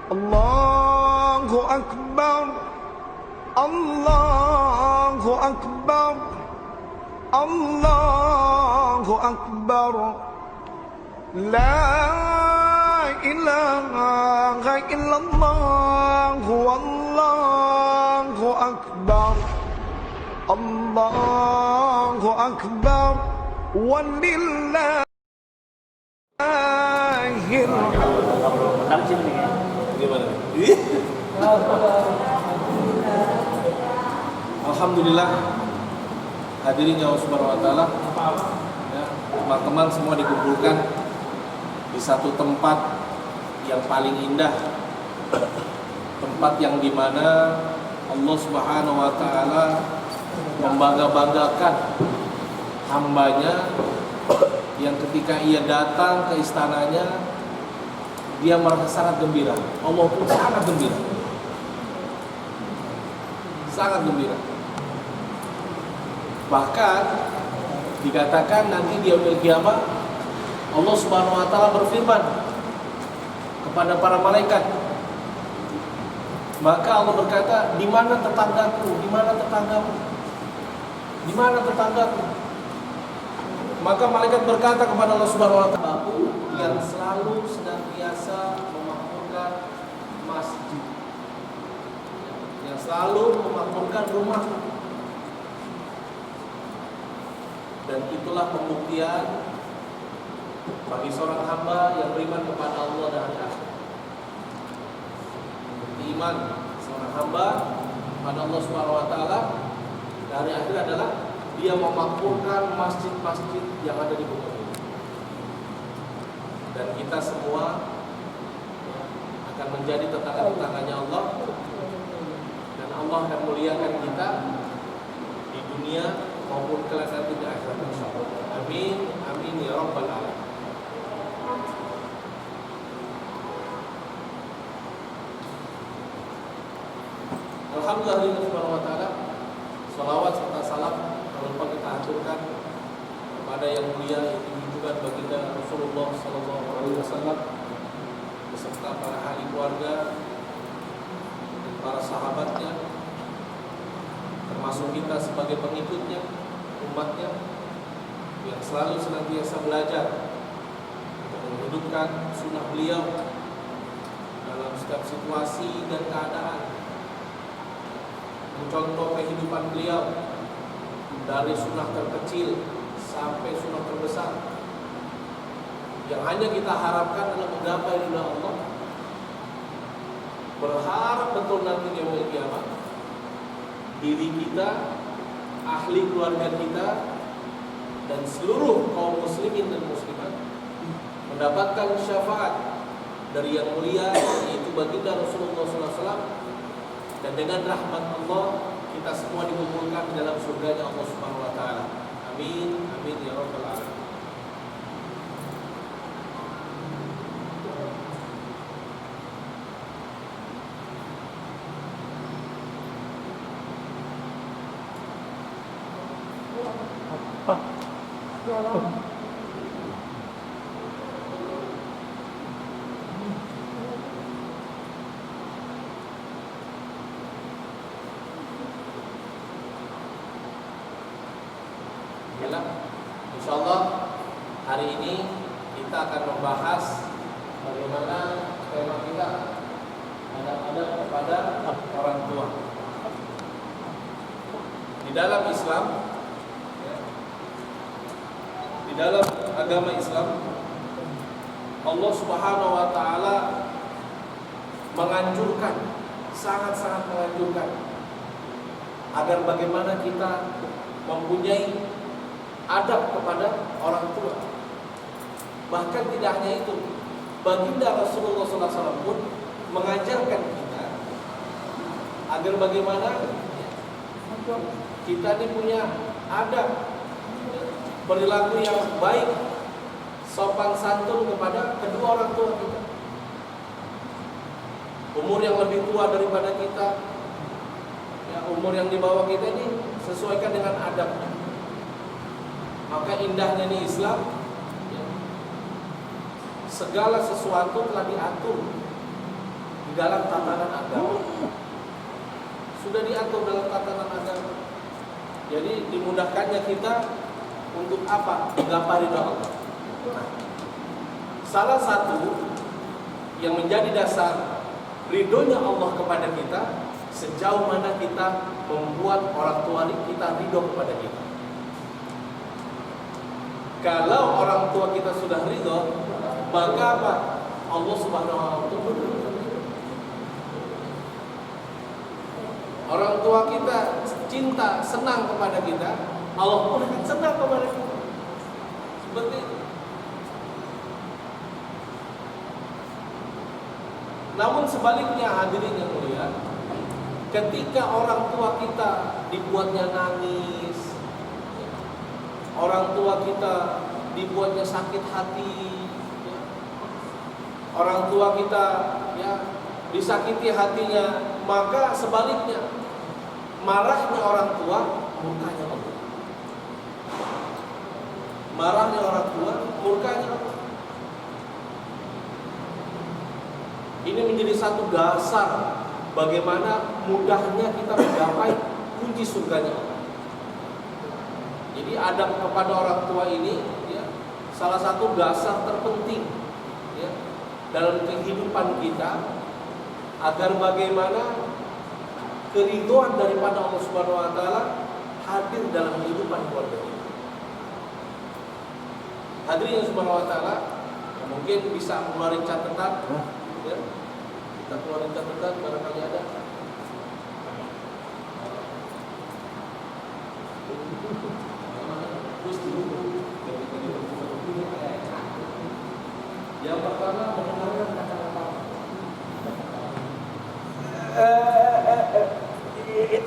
Allahu Akbar, Allahu Akbar, Allahu Akbar. La ilaha illallah, Wallahu Akbar, Allahu Akbar, walillahil Alhamdulillah, hadirin yang Allah Subhanahu wa taala, ya, teman-teman semua dikumpulkan di satu tempat yang paling indah, tempat yang dimana Allah Subhanahu wa taala membangga-banggakan hambanya yang ketika ia datang ke istananya dia merasa sangat gembira. Allah pun sangat gembira, sangat gembira. Bahkan dikatakan nanti di yaumil qiyamah Allah Subhanahu wa taala berfirman kepada para malaikat. Maka Allah berkata, "Di mana tetanggaku? Di mana tetanggamu? Di mana tetanggaku?" Maka malaikat berkata kepada Allah Subhanahu wa taala, "Aku yang selalu senantiasa memakmurkan masjid, yang selalu memakmurkan rumah." Dan itulah pembuktian bagi seorang hamba yang beriman kepada Allah dan hari akhir. Iman seorang hamba kepada Allah Subhanahu wa taala dari akhir adalah dia memakmurkan masjid-masjid yang ada di bumi ini. Dan kita semua akan menjadi tetangga-tetangganya Allah, dan Allah akan muliakan kita di dunia maupun kelak nanti di akhirat insyaallah. Amin, amin ya rabbal alamin. Alhamdulillah subhanahu wa ta'ala, salawat serta salam lupa kita aturkan kepada yang mulia yaitu junjungan baginda Rasulullah sallallahu alaihi wasallam beserta para ahli keluarga dan para sahabatnya, termasuk kita sebagai pengikutnya, umatnya yang selalu senantiasa belajar untuk menghidupkan sunnah beliau dalam setiap situasi dan keadaan, mencontoh kehidupan beliau dari sunnah terkecil sampai sunnah terbesar, yang hanya kita harapkan adalah menggapai ridha Allah, berharap betul nanti di yaumil qiyamah diri kita, ahli keluarga kita, dan seluruh kaum muslimin dan muslimat mendapatkan syafaat dari yang mulia yaitu baginda Rasulullah SAW, dan dengan rahmat Allah kita semua dikumpulkan dalam surganya Allah Subhanahu wa taala. Amin, amin ya rabbal alamin. Insyaallah hari ini kita akan membahas bagaimana tema kita adab-adab kepada orang tua. Di dalam Islam, di dalam agama Islam, Allah Subhanahu wa taala menganjurkan, sangat-sangat menganjurkan agar bagaimana kita mempunyai adab kepada orang tua. Bahkan tidak hanya itu, baginda Rasulullah SAW pun mengajarkan kita agar bagaimana kita ini punya adab, perilaku yang baik, sopan santun kepada kedua orang tua kita. Umur yang lebih tua daripada kita, ya, umur yang di bawah kita ini sesuaikan dengan adabnya. Maka indahnya nih Islam, ya, segala sesuatu telah diatur di dalam tatanan agama. Sudah diatur dalam tatanan agama. Jadi dimudahkannya kita untuk apa? Menggapai ridha Allah. Nah, salah satu yang menjadi dasar ridhonya Allah kepada kita, sejauh mana kita membuat orang tua kita ridho kepada kita. Kalau orang tua kita sudah ridho, maka apa? Allah Subhanahu wa Ta'ala itu ridho. Orang tua kita cinta, senang kepada kita, Allah pun akan senang kepada kita. Seperti itu. Namun sebaliknya hadirin yang mulia, ketika orang tua kita dibuatnya nangis, orang tua kita dibuatnya sakit hati, orang tua kita disakiti hatinya, maka sebaliknya marahnya orang tua, murkanya Allah. Marahnya orang tua, murkanya Allah. Ini menjadi satu dasar bagaimana mudahnya kita menggapai kunci surganya Allah. Jadi adab kepada orang tua ini salah satu dasar terpenting dalam kehidupan kita, agar bagaimana keridhaan daripada Allah Subhanahu wa Ta'ala hadir dalam kehidupan keluarga kita. Hadirin Subhanahu wa Ta'ala, mungkin bisa mengeluarkan catatan, kita keluarin catatan barangkali ada. Yang pertama mendengarkan kata-kata.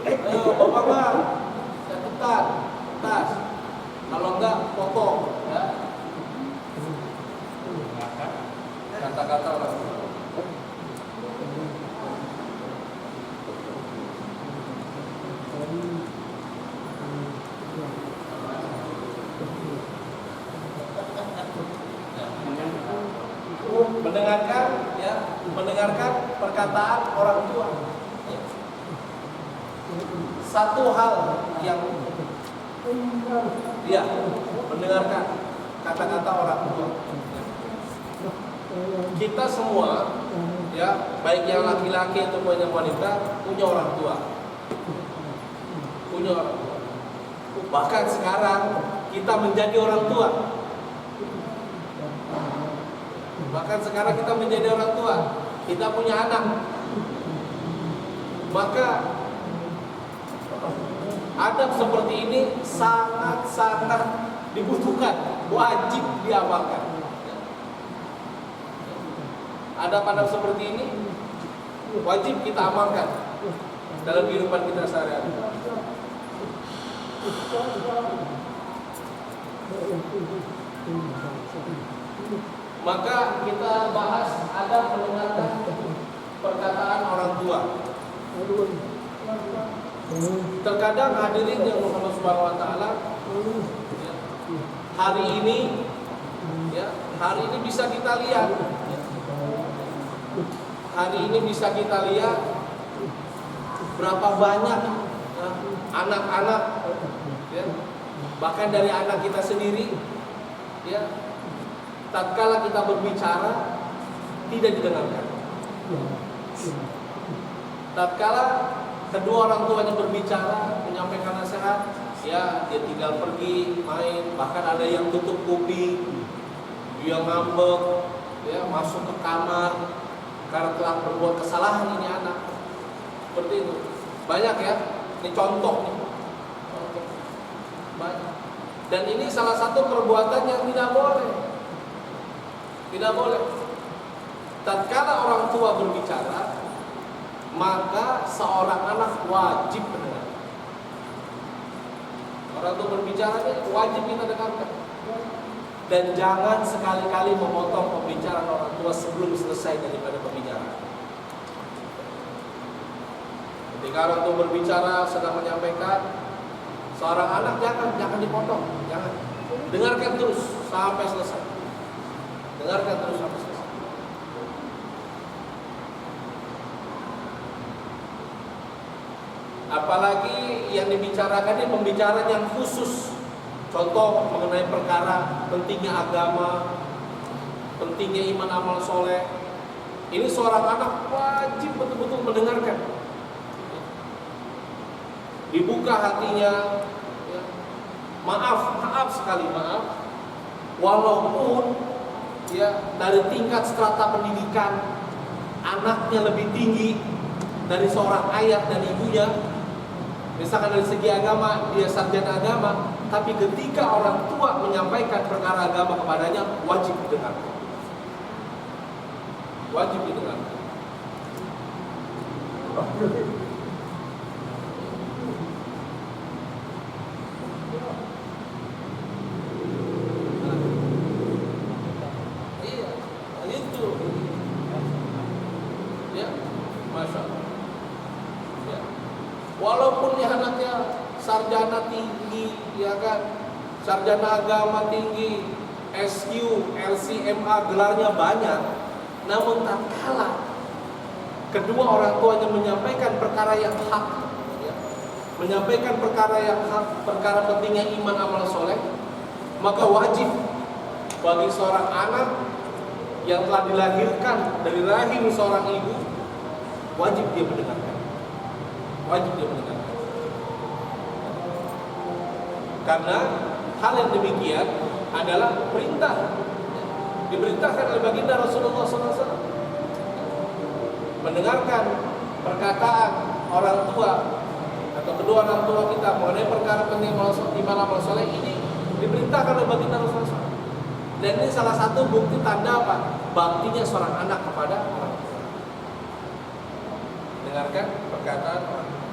Ayo bapak, catatan, tas. Kalau enggak potong, ya. Kata-kata orang tua. Mendengarkan perkataan orang tua. Satu hal yang mendengarkan kata-kata orang tua. Kita semua, baik yang laki-laki ataupun yang wanita, punya orang tua. Punya orang tua. Bahkan sekarang kita menjadi orang tua. Bahkan sekarang kita menjadi orang tua, kita punya anak. Maka adab seperti ini sangat-sangat dibutuhkan, wajib diamalkan. Adab-adab seperti ini wajib kita amalkan dalam kehidupan kita sehari-hari. Maka kita bahas adab mendengarkan perkataan orang tua. Terkadang hadirin yang Allah Subhanahu wa Ta'ala, hari ini bisa kita lihat. Hari ini bisa kita lihat berapa banyak anak-anak, bahkan dari anak kita sendiri, tatkala kita berbicara tidak didengarkan. Tatkala kedua orang tuanya berbicara, menyampaikan nasihat, dia tinggal pergi main, bahkan ada yang tutup kuping, dia ngambek, masuk ke kamar karena telah berbuat kesalahan. Ini anak seperti itu banyak ya. Ini contoh nih, banyak. Dan ini salah satu perbuatan yang tidak boleh. Tidak boleh. Tatkala orang tua berbicara, maka seorang anak wajib mendengar. Orang tua berbicara wajib kita dengarkan. Dan jangan sekali-kali memotong pembicaraan orang tua sebelum selesai daripada pembicaraan. Ketika orang tua berbicara sedang menyampaikan, seorang anak jangan dipotong, jangan. Dengarkan terus sampai selesai. Dengarkan terus sampai selesai. Apalagi yang dibicarakan ini pembicaraan yang khusus. Contoh mengenai perkara pentingnya agama, pentingnya iman amal soleh. Ini seorang anak wajib betul-betul mendengarkan. Dibuka hatinya, ya. Maaf sekali maaf. Walaupun ya dari tingkat strata pendidikan anaknya lebih tinggi dari seorang ayah dan ibunya, misalkan dari segi agama dia sarjana agama, tapi ketika orang tua menyampaikan perkara agama kepadanya wajib didengar. Wajib didengar. Iya, itu. Ya, masya Allah. Ya. Walaupun ya anaknya sarjana tinggi, ya kan, sarjana agama tinggi, SQ, LCMA, gelarnya banyak. Namun tatkala kedua orang tuanya menyampaikan perkara yang hak, ya, menyampaikan perkara yang hak, perkara pentingnya iman amal soleh, maka wajib bagi seorang anak yang telah dilahirkan dari rahim seorang ibu, wajib dia mendengarkan. Wajib dia mendengarkan. Karena hal yang demikian adalah perintah. Diperintahkan oleh baginda Rasulullah SAW mendengarkan perkataan orang tua atau kedua orang tua kita mengenai perkara penting iman amal soleh ini diperintahkan oleh baginda Rasulullah SAW. Dan ini salah satu bukti tanda apa? Baktinya seorang anak kepada orang tua. Dengarkan perkataan orang tua.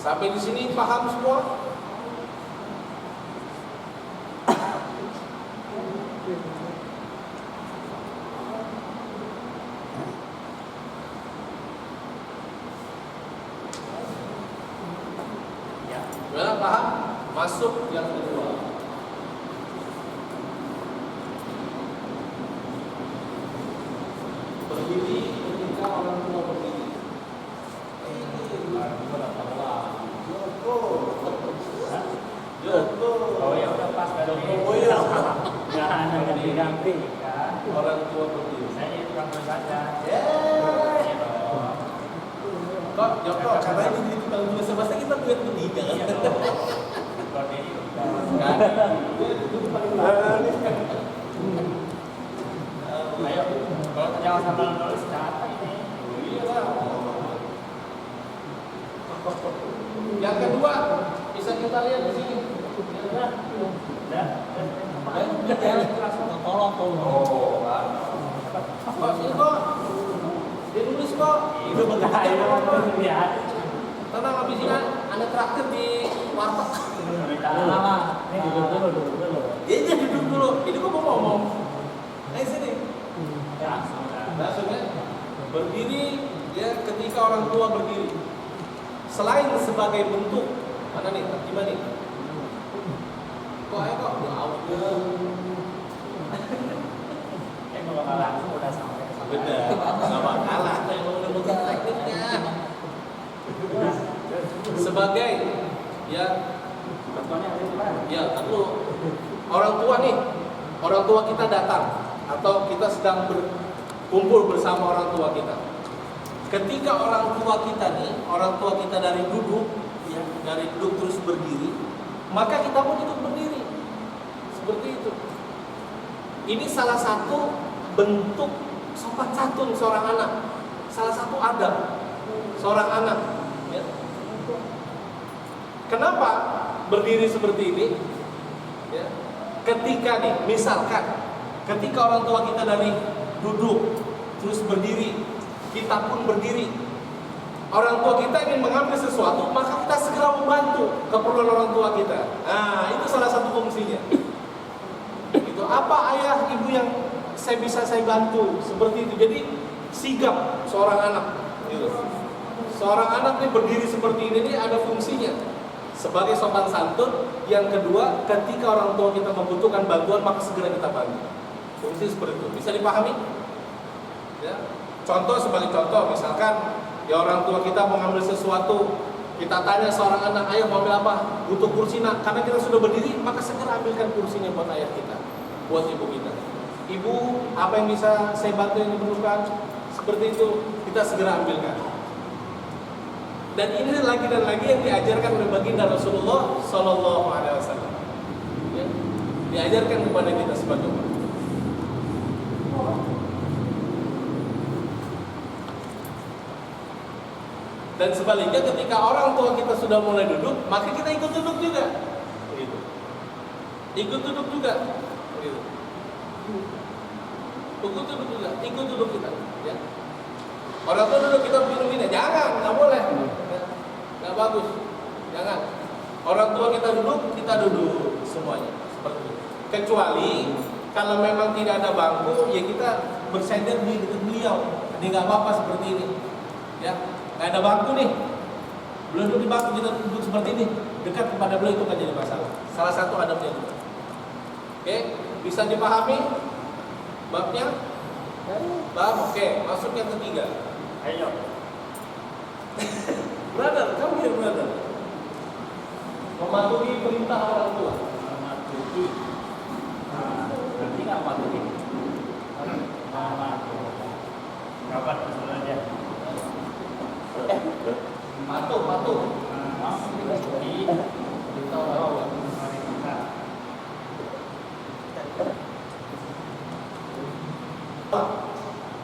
Sampai di sini paham semua? Gimana, paham? Masuk yang kedua. Berdiri ketika orang tua berdiri. Oh ya udah pas kalau Oh iya. nggak ada ganti-ganti kan. Orang tua berdiri. Saya itu kan saja. Kok Joko karena ini jadi tukang tulis bahasa kita duet bertiga kan? Kalau ini Kan? ayo kalau jangan sambil nulis catat ini. Iya lah. Yang kedua bisa kita lihat di sini. Udah. Tolong. Oh, kok sini kok? Dia nulis kok. Itu berbahaya ya. Tenang, habis ini ada traktir di warteg. Lama. Ini duduk dulu. Dia duduk dulu. Ini kok mau ngomong? Ayo sini. Langsung ya. Berdiri ya ketika orang tua berdiri. Selain sebagai bentuk mana nih? Gimana nih? Kok ayo kok? Kalau langsung udah sampai ke sana. Benar. Sama kalah tuh yang udah bukan tekniknya. Sebagai ya Contohnya ada di mana? ya tentu orang tua nih, orang tua kita datang atau kita sedang berkumpul bersama orang tua kita. Ketika orang tua kita nih, orang tua kita dari duduk, ya, dari duduk terus berdiri, maka kita pun ikut berdiri. Seperti itu. Ini salah satu bentuk sopan santun seorang anak, salah satu adab seorang anak. Ya. Kenapa berdiri seperti ini? Ya. Ketika nih, misalkan, ketika orang tua kita dari duduk terus berdiri, kita pun berdiri. Orang tua kita ingin mengambil sesuatu, maka kita segera membantu keperluan orang tua kita. Nah, itu salah satu fungsinya. Itu apa ayah ibu yang saya bantu seperti itu. Jadi sigap seorang anak. Gitu. Seorang anak ini berdiri seperti ini ada fungsinya sebagai sopan santun. Yang kedua, ketika orang tua kita membutuhkan bantuan, maka segera kita bantu. Fungsi seperti itu. Bisa dipahami? Ya. Contoh sebagai contoh, misalkan ya orang tua kita mau ngambil sesuatu, kita tanya seorang anak, "Ayah mau ambil apa?" "Butuh kursi, Nak." Karena kita sudah berdiri, maka segera ambilkan kursinya buat ayah kita, buat ibu kita. "Ibu, apa yang bisa saya bantu yang diperlukan?" Seperti itu, kita segera ambilkan. Dan ini lagi dan lagi yang diajarkan oleh baginda Rasulullah Sallallahu Alaihi Wasallam. Ya, diajarkan kepada kita sebagai umat. Dan sebaliknya ketika orang tua kita sudah mulai duduk, maka kita ikut duduk juga. Begitu. Ikut duduk juga. Begitu. Ikut duduk kita. Ya. Orang tua duduk kita minum, jangan, nggak boleh, nggak bagus, jangan. Orang tua kita duduk semuanya seperti itu. Kecuali kalau memang tidak ada bangku, ya kita bersender di dekat beliau. Jadi nggak apa-apa seperti ini, ya. Nggak ada bangku nih, belum duduk di bangku, kita duduk seperti ini, dekat kepada beliau, itu kan jadi masalah. Salah satu adabnya juga. Oke, bisa dipahami babnya? Bab, oke, masuk yang ketiga. Ayo. Brother, kamu here brother. Mematuhi perintah orang tua. Mematuhi. Berarti nggak mematuhi. Kapan sebenarnya? Patuh. Mematuhi Perintah orang tua.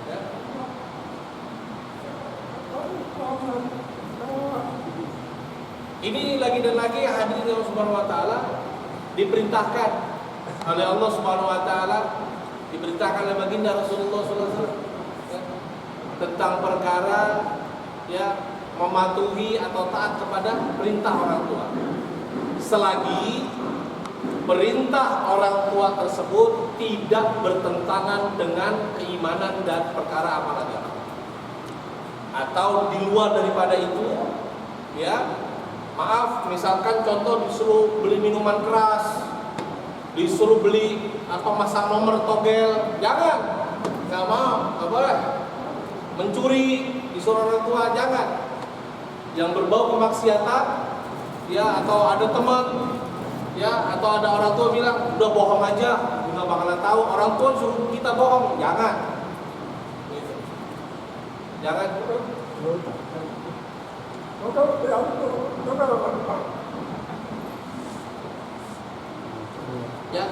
Ya. Ini lagi dan lagi hadirin Allah Subhanahu wa taala diperintahkan oleh Allah Subhanahu wa taala, diperintahkan oleh baginda Rasulullah sallallahu alaihi wasallam ya, tentang perkara ya mematuhi atau taat kepada perintah orang tua. Selagi perintah orang tua tersebut tidak bertentangan dengan keimanan dan perkara amal agama, atau di luar daripada itu, ya. Maaf, misalkan contoh disuruh beli minuman keras, disuruh beli atau masang nomor togel, jangan, nggak mau, nggak boleh. Mencuri disuruh orang tua, jangan. Yang berbau kemaksiatan, ya, atau ada teman, ya, atau ada orang tua bilang udah bohong aja, nggak bakalan tahu. Orang tua suruh kita bohong, jangan. Gitu. Jangan. Ya.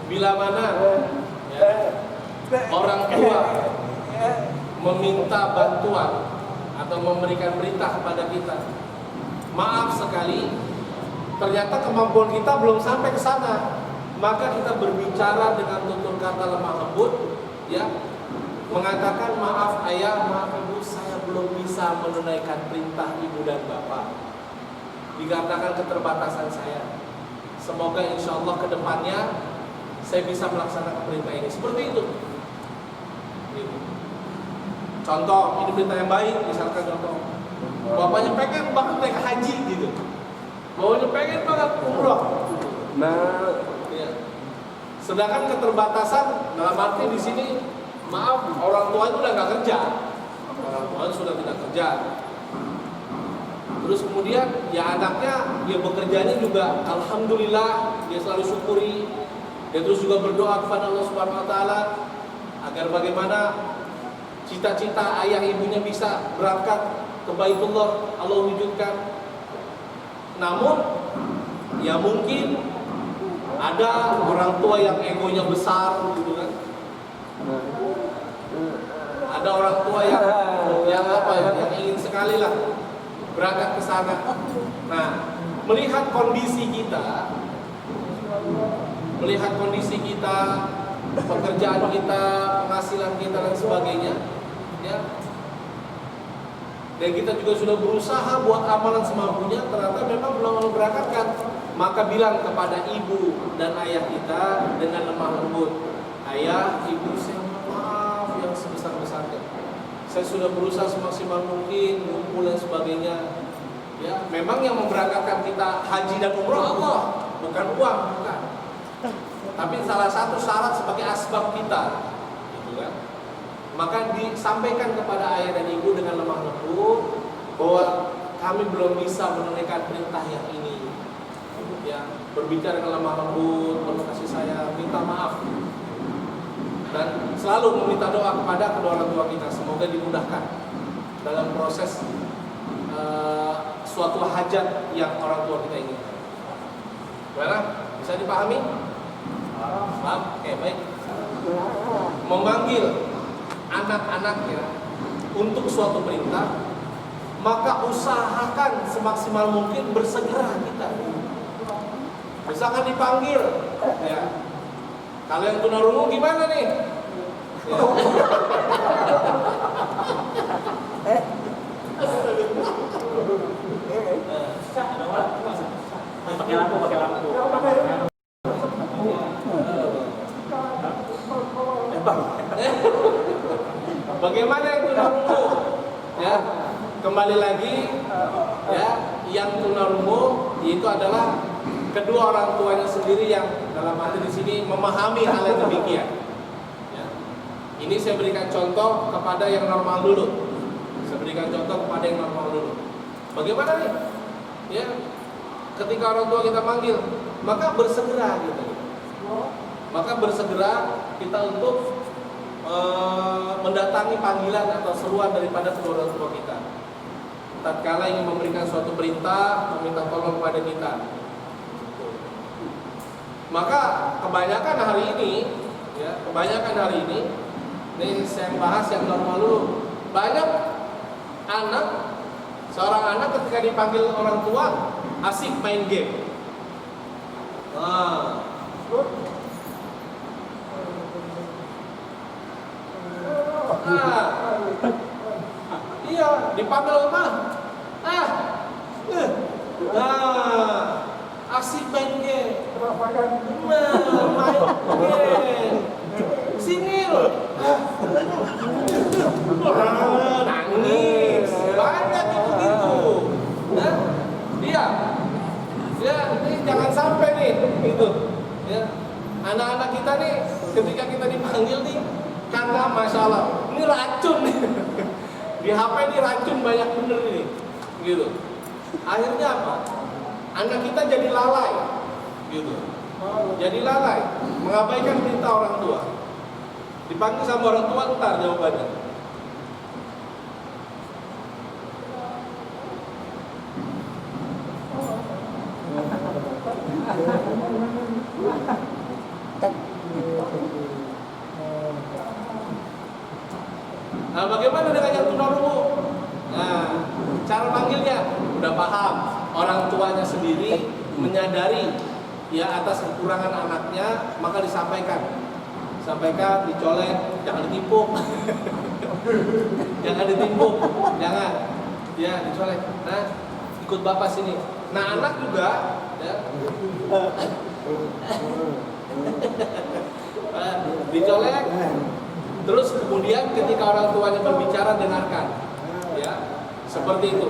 Bila mana ya, orang tua meminta bantuan atau memberikan perintah kepada kita, maaf sekali, ternyata kemampuan kita belum sampai ke sana, maka kita berbicara dengan tutur kata lemah lembut, ya, mengatakan maaf ayah, maaf ibu, saya belum bisa menunaikan perintah ibu dan bapak, dikarenakan keterbatasan saya. Semoga insya Allah ke depannya saya bisa melaksanakan perintah ini. Seperti itu. Contoh, ini perintah yang baik, misalkan contoh, bapaknya pengen banget naik haji gitu, bapaknya pengen banget umroh. Nah, ya. Sedangkan keterbatasan dalam arti di sini, maaf, orang tua itu udah nggak kerja, orang tua itu sudah tidak kerja. Terus kemudian ya anaknya, dia bekerjanya juga, alhamdulillah, dia selalu syukuri. Dia terus juga berdoa kepada Allah Subhanahu Wa Taala agar bagaimana cita-cita ayah ibunya bisa berangkat ke Baitullah, Allah wujudkan. Namun ya mungkin ada orang tua yang egonya besar gitu kan. Ada orang tua yang apa ya, yang ingin sekali lah berangkat ke sana. Nah, melihat kondisi kita, pekerjaan kita, penghasilan kita dan sebagainya, ya. Dan kita juga sudah berusaha buat amalan semampunya, ternyata memang belum mau berangkatkan. Maka bilang kepada ibu dan ayah kita dengan lemah lembut, ayah, ibu, saya mohon maaf yang sebesar-besarnya. Saya sudah berusaha semaksimal mungkin, ngumpul dan sebagainya. Ya, memang yang memberangkatkan kita haji dan umroh Allah, bukan uang, bukan. Tapi salah satu syarat sebagai asbab kita, gitu kan. Maka disampaikan kepada ayah dan ibu dengan lemah lembut bahwa kami belum bisa menunaikan perintah yang ini. Ya, berbicara dengan lemah lembut, penuh kasih sayang, minta maaf. Dan selalu meminta doa kepada kedua orang tua kita, semoga dimudahkan dalam proses suatu hajat yang orang tua kita inginkan. Gimana? Bisa dipahami? Paham? Oke, baik. Memanggil anak-anaknya untuk suatu perintah, maka usahakan semaksimal mungkin bersegera kita. Misalkan dipanggil, ya. Kalau yang tunarungu gimana nih? Ya. Pakai lampu. Bagaimana yang tunarungu? Ya, kembali lagi, ya, yang tunarungu itu adalah kedua orang tuanya sendiri yang dalam arti di sini memahami hal yang demikian. Ya. Ini saya berikan contoh kepada yang normal dulu. Bagaimana nih? Ya, ketika orang tua kita manggil, maka bersegera gitu. Maka bersegera kita untuk mendatangi panggilan atau seruan daripada kedua orang tua kita. Tatkala ingin memberikan suatu perintah, meminta tolong kepada kita. Maka kebanyakan hari ini, ini saya bahas yang normal dulu. Banyak seorang anak ketika dipanggil orang tua asik main game. Iya, dipanggil mah. Asik main game. Main game. Sini loh. Nangis. Banyak gitu. Dia. Ya, ini jangan sampai nih gitu. Ya. Anak-anak kita nih ketika kita dipanggil nih, karena masalah ini racun nih. Di HP ini racun banyak bener ini. Gitu. Akhirnya apa? Anak kita jadi lalai. Gitu. Jadi lalai, mengabaikan perintah orang tua. Dipanggil sama orang tua, ntar jawabannya. Nah, bagaimana dengan yang tunarungu? Nah, cara panggilnya udah paham. Orang tuanya sendiri menyadari ya atas kekurangan anaknya, maka disampaikan, dicolek, jangan ditimpuk. Jangan ditimpuk, jangan. Ya, dicolek. Nah, ikut bapak sini. Nah, anak juga ya. Dicolek. Terus kemudian ketika orang tuanya berbicara, dengarkan. Ya. Seperti itu.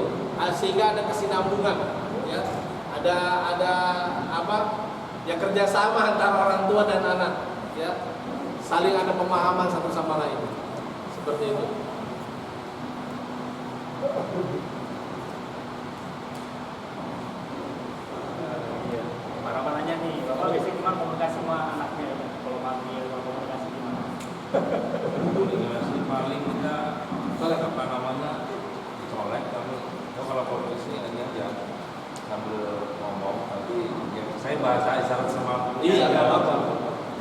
Sehingga ada kesinambungan, ya. Ada apa? Ya, kerjasama antara orang tua dan anak, ya. Saling ada pemahaman satu sama lain. Seperti itu. Bapak nanya nih, Bapak biasanya gimana komunikasi sama anaknya? Kalau panggil, komunikasi gimana? Komunikasi paling kita apa namanya colek, kalau komunikasi hanya sambil ngomong, tapi ya, saya bahasa isyarat semampunya. Iya, nggak apa-apa.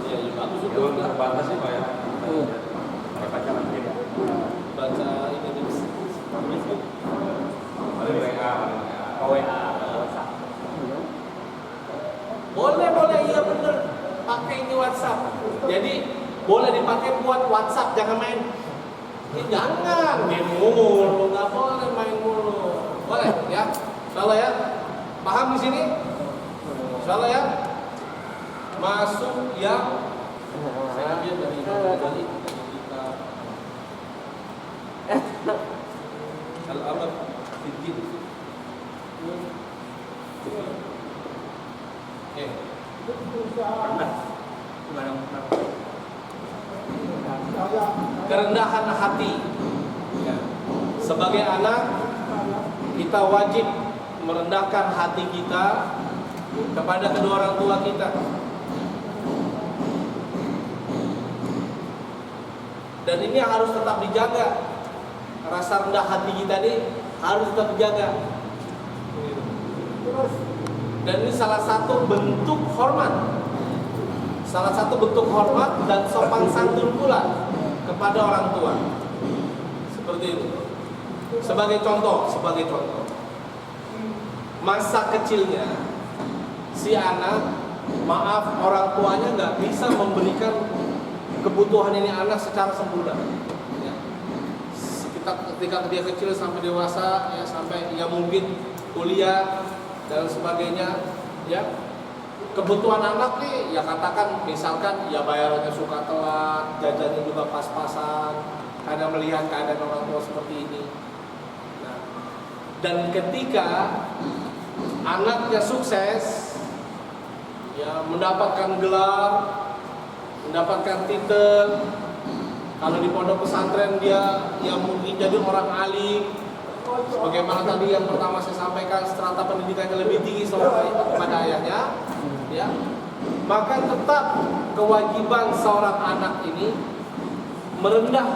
Iya, bagus itu. Ya, terbatas sih Pak ya. Baca lagi ya. Baca ini di Facebook. Paling WA. WA atau WhatsApp. Boleh, iya bener. Pakai ini WhatsApp. Jadi boleh dipakai buat WhatsApp, jangan main. Jangan main mulu, nggak boleh main mulu. Boleh ya? Insyaallah ya. Paham di sini? Insyaallah ya. Masuk yang Saya ambil dari Imam Ghazali dari kitab Al-Amr Fiddin. Rendah. Gimana? Kerendahan hati. Ya. Sebagai anak, kita wajib merendahkan hati kita kepada kedua orang tua kita. Dan ini harus tetap dijaga. Rasa rendah hati kita ini harus tetap dijaga. Dan ini salah satu bentuk hormat. Salah satu bentuk hormat dan sopan santun pula kepada orang tua. Seperti itu. Sebagai contoh. Masa kecilnya si anak, maaf, orang tuanya nggak bisa memberikan kebutuhan ini anak secara sempurna. Ya. Ketika dia kecil sampai dewasa, ya sampai ya mungkin kuliah dan sebagainya, ya kebutuhan anak nih, ya katakan misalkan ya bayarannya suka telat, jajannya juga pas-pasan, karena melihat keadaan orang tua seperti ini. Nah, dan ketika anaknya sukses, ya mendapatkan gelar, mendapatkan titel. Kalau di pondok pesantren dia yang mungkin jadi orang alim, sebagaimana tadi yang pertama saya sampaikan, strata pendidikannya lebih tinggi kepada ayahnya, ya. Maka tetap kewajiban seorang anak ini merendah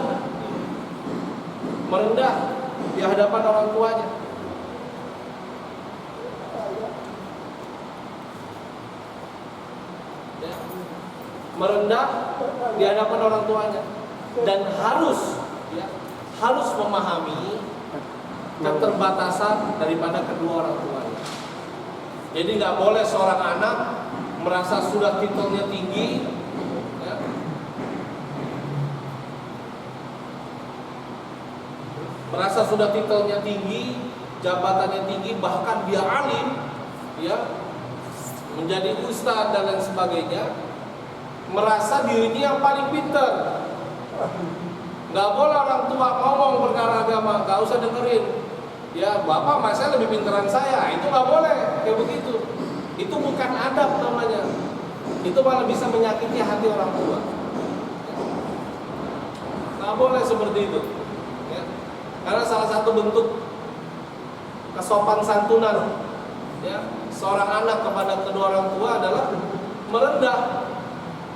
di hadapan orang tuanya. Merendah di hadapan orang tuanya dan harus memahami keterbatasan daripada kedua orang tuanya. Jadi nggak boleh seorang anak merasa sudah titelnya tinggi, ya, merasa sudah titelnya tinggi, jabatannya tinggi, bahkan dia alim, ya, menjadi ustadz dan lain sebagainya. Merasa dirinya yang paling pintar. Gak boleh orang tua ngomong perkara agama, gak usah dengerin. Ya bapak masa lebih pintaran saya, itu gak boleh kayak begitu. Itu bukan adab namanya. Itu malah bisa menyakiti hati orang tua. Gak boleh seperti itu, ya. Karena salah satu bentuk kesopan santunan, ya, seorang anak kepada kedua orang tua adalah merendah.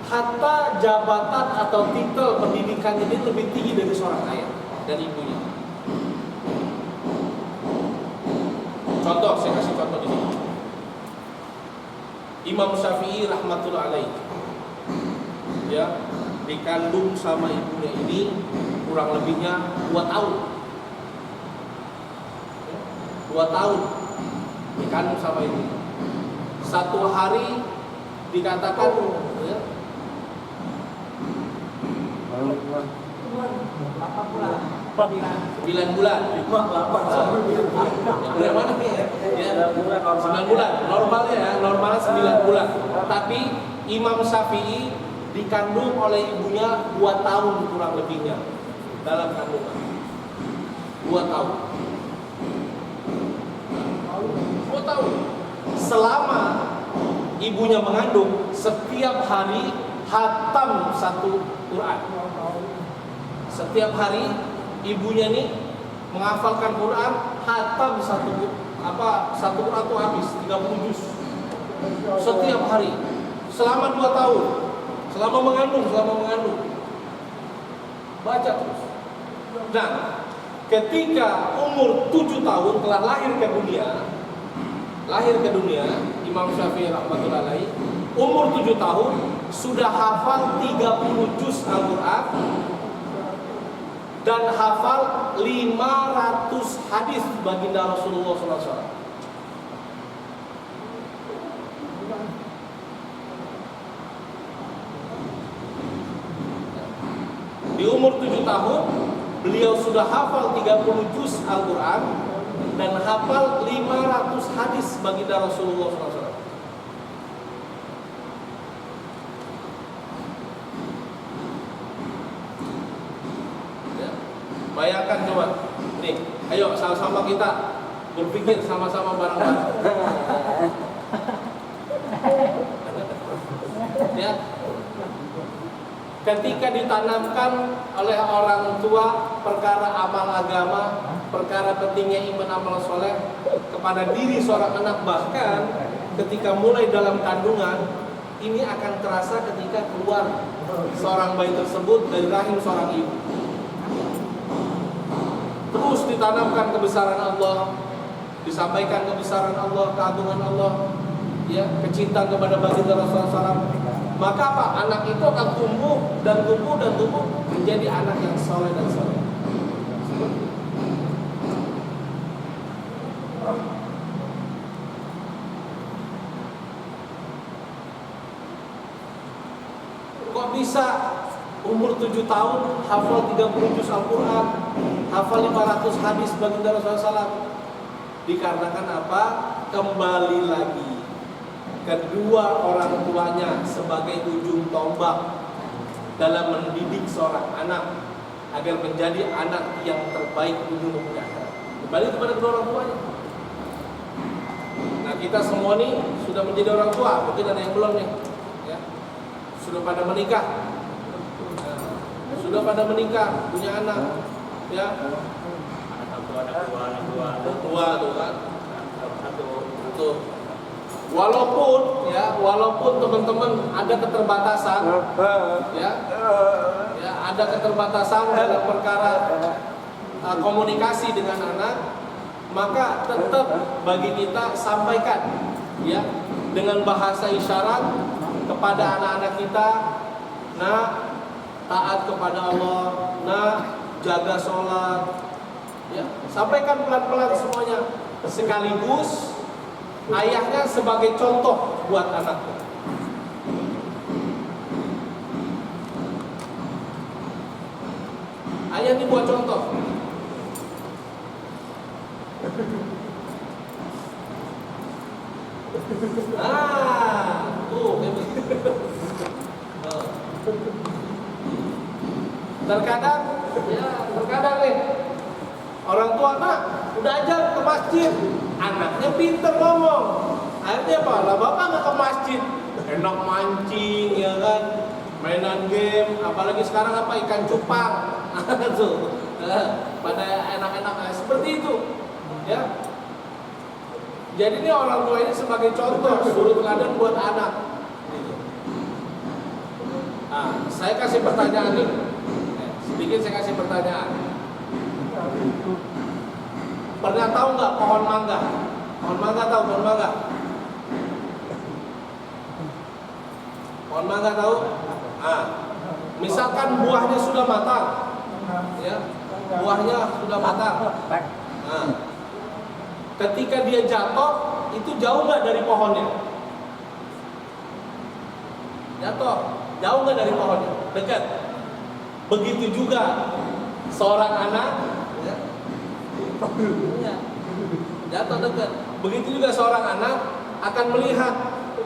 Hatta jabatan atau titel pendidikannya ini lebih tinggi dari seorang ayah dan ibunya. Contoh, saya kasih contoh di sini. Imam Syafi'i rahmatullah alaih, ya, dikandung sama ibunya ini kurang lebihnya 2 tahun. 2 tahun dikandung sama ibunya. Satu hari dikatakan, ya, 9 bulan. Yang mana nih ya? 9 bulan. Normalnya ya, normalnya 9 bulan. Tapi Imam Syafi'i dikandung oleh ibunya 2 tahun kurang lebihnya dalam kandungan. 2 tahun. 2 tahun. Selama ibunya mengandung, setiap hari khatam 1 Quran. Setiap hari ibunya nih menghafalkan Quran, khatam 1 Quran itu habis 30 juz. Setiap hari selama 2 tahun. Selama mengandung. Baca terus. Nah, ketika umur 7 tahun telah lahir ke dunia, Imam Syafi'i rahmatullahi alaihi, umur 7 tahun sudah hafal 30 juz Al-Quran dan hafal 500 hadis baginda Rasulullah SAW. Di umur 7 tahun beliau sudah hafal 30 juz Al-Quran dan hafal 500 hadis baginda Rasulullah SAW. Bayangkan coba. Nih, ayo sama-sama kita berpikir sama-sama bareng-bareng. Ya. Ketika ditanamkan oleh orang tua perkara amal agama, perkara pentingnya iman amal soleh kepada diri seorang anak, bahkan ketika mulai dalam kandungan, ini akan terasa ketika keluar seorang bayi tersebut dari rahim seorang ibu. Terus ditanamkan kebesaran Allah, disampaikan kebesaran Allah, keagungan Allah, ya, kecintaan kepada baginda Rasulullah SAW. Maka apa? Anak itu akan tumbuh dan tumbuh dan tumbuh menjadi anak yang soleh dan soleh. Kok bisa umur 7 tahun hafal 30 juz Al-Quran, hafal 500 hadis baginda Rasulullah SAW? Dikarenakan apa? Kembali lagi kedua orang tuanya sebagai ujung tombak dalam mendidik seorang anak agar menjadi anak yang terbaik di dunia. Kembali kepada kedua orang tuanya. Nah, kita semua nih sudah menjadi orang tua, mungkin ada yang belum nih, ya. Sudah pada menikah, sudah pada menikah, punya anak, ya. Anak dua tuh kan, satu. Walaupun teman-teman ada keterbatasan, ya, ada keterbatasan dalam perkara komunikasi dengan anak, maka tetap bagi kita sampaikan, ya, dengan bahasa isyarat kepada anak-anak kita, nah, taat kepada Allah, nah, jaga sholat, ya, sampaikan pelan-pelan semuanya, sekaligus ayahnya sebagai contoh buat anaknya. Ayah ini buat contoh. Terkadang nih orang tua nak udah ajar ke masjid, anaknya pinter ngomong. Akhirnya apa? Lah bapak nggak ke masjid, enak mancing, ya kan, mainan game, apalagi sekarang apa, ikan cupang, tuh, pada enak-enak seperti itu, ya. Jadi ini orang tua ini sebagai contoh, suri teladan buat anak. Nah, saya kasih pertanyaan nih, sedikit saya kasih pertanyaan. Pernah tahu nggak pohon mangga? Pohon mangga tahu pohon mangga? Pohon mangga tahu? Ah, misalkan buahnya sudah matang, ya, buahnya sudah matang. Nah, ketika dia jatuh, itu jauh nggak dari pohonnya? Jatuh, jauh nggak dari pohonnya? Dekat. Begitu juga seorang anak, ya, jatuh dekat. Begitu juga seorang anak akan melihat,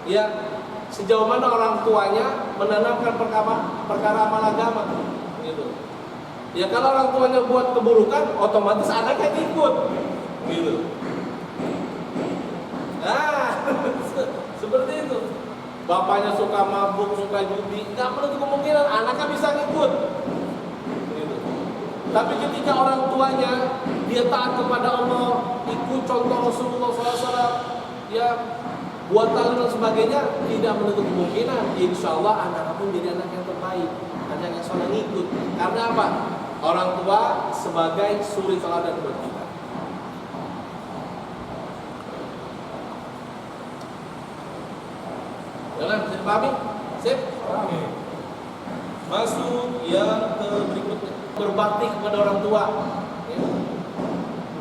ya, sejauh mana orang tuanya menanamkan perkara amal agama, gitu. Ya, kalau orang tuanya buat keburukan, otomatis anaknya ikut, gitu. Nah, seperti itu. Bapaknya suka mabuk, suka judi, nggak menutup kemungkinan anaknya bisa ngikut. Gitu. Tapi ketika orang tuanya dia taat kepada Allah, ikut contoh Rasulullah SAW, ya, buat talim dan sebagainya, tidak menutup kemungkinan, insya Allah anak pun jadi anak yang terbaik, anak yang soleh ngikut. Karena apa? Orang tua sebagai suri teladan buat kita. Jangan, bisa dipahami? Sip? Masuk yang berikutnya, berbakti kepada orang tua, ya.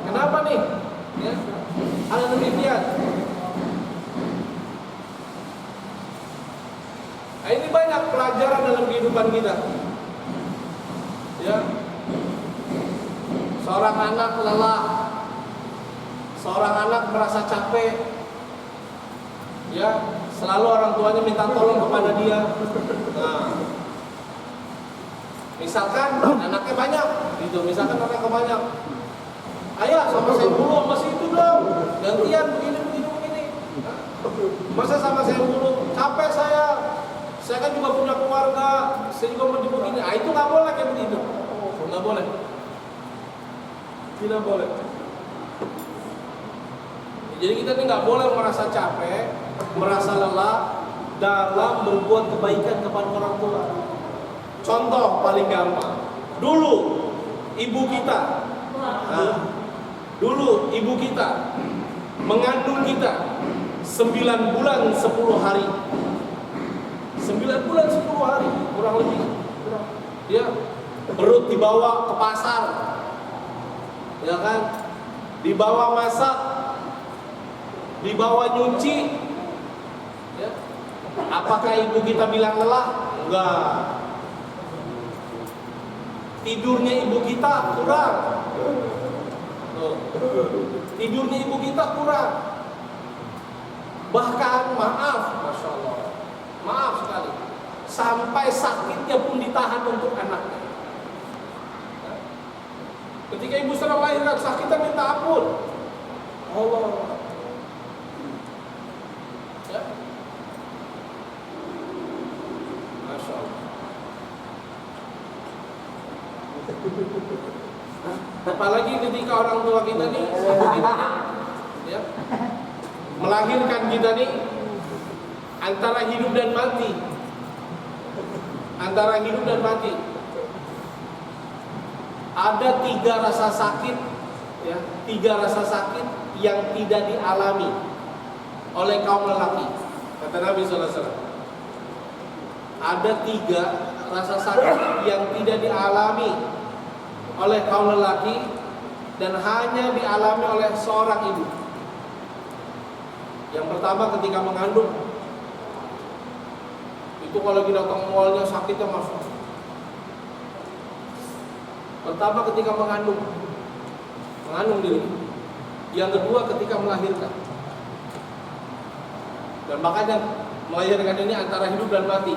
Kenapa nih? Ya, hal yang demikian. Nah, ini banyak pelajaran dalam kehidupan kita, ya. Seorang anak lelah, seorang anak merasa capek, ya, selalu orang tuanya minta tolong kepada dia. Nah, Misalkan anaknya banyak, gitu. Misalkan anaknya banyak, ayah sama saya dulu, masih itu dong, gantian begini. Masa sama saya dulu, capek saya kan juga punya keluarga, saya juga mau begini. Itu nggak boleh kayak begitu, nggak boleh, tidak boleh. Jadi kita ini nggak boleh merasa capek, merasa lelah dalam berbuat kebaikan kepada orang tua. Contoh paling gampang, dulu ibu kita mengandung kita 9 bulan 10 hari. 9 bulan 10 hari kurang lebih. Ya, perut dibawa ke pasar, ya kan, dibawa masak, dibawa nyuci. Ya. Apakah ibu kita bilang lelah? Enggak. Tidurnya ibu kita kurang. Tidurnya ibu kita kurang. Bahkan maaf, Masya Allah, maaf sekali, sampai sakitnya pun ditahan untuk anaknya. Ketika ibu sedang melahirkan, sakitnya minta ampun. Allah. Ya. Masya Allah. Apalagi ketika orang tua kita nih, ya, melahirkan kita nih antara hidup dan mati, Ada 3 rasa sakit, ya, 3 rasa sakit yang tidak dialami oleh kaum lelaki. Kata Nabi SAW, ada 3 rasa sakit yang tidak dialami oleh kaum lelaki dan hanya dialami oleh seorang ibu. Yang pertama ketika mengandung, itu kalau lagi datang mualnya sakitnya masuk. Pertama ketika mengandung diri. Yang kedua ketika melahirkan. Dan makanya melahirkan ini antara hidup dan mati.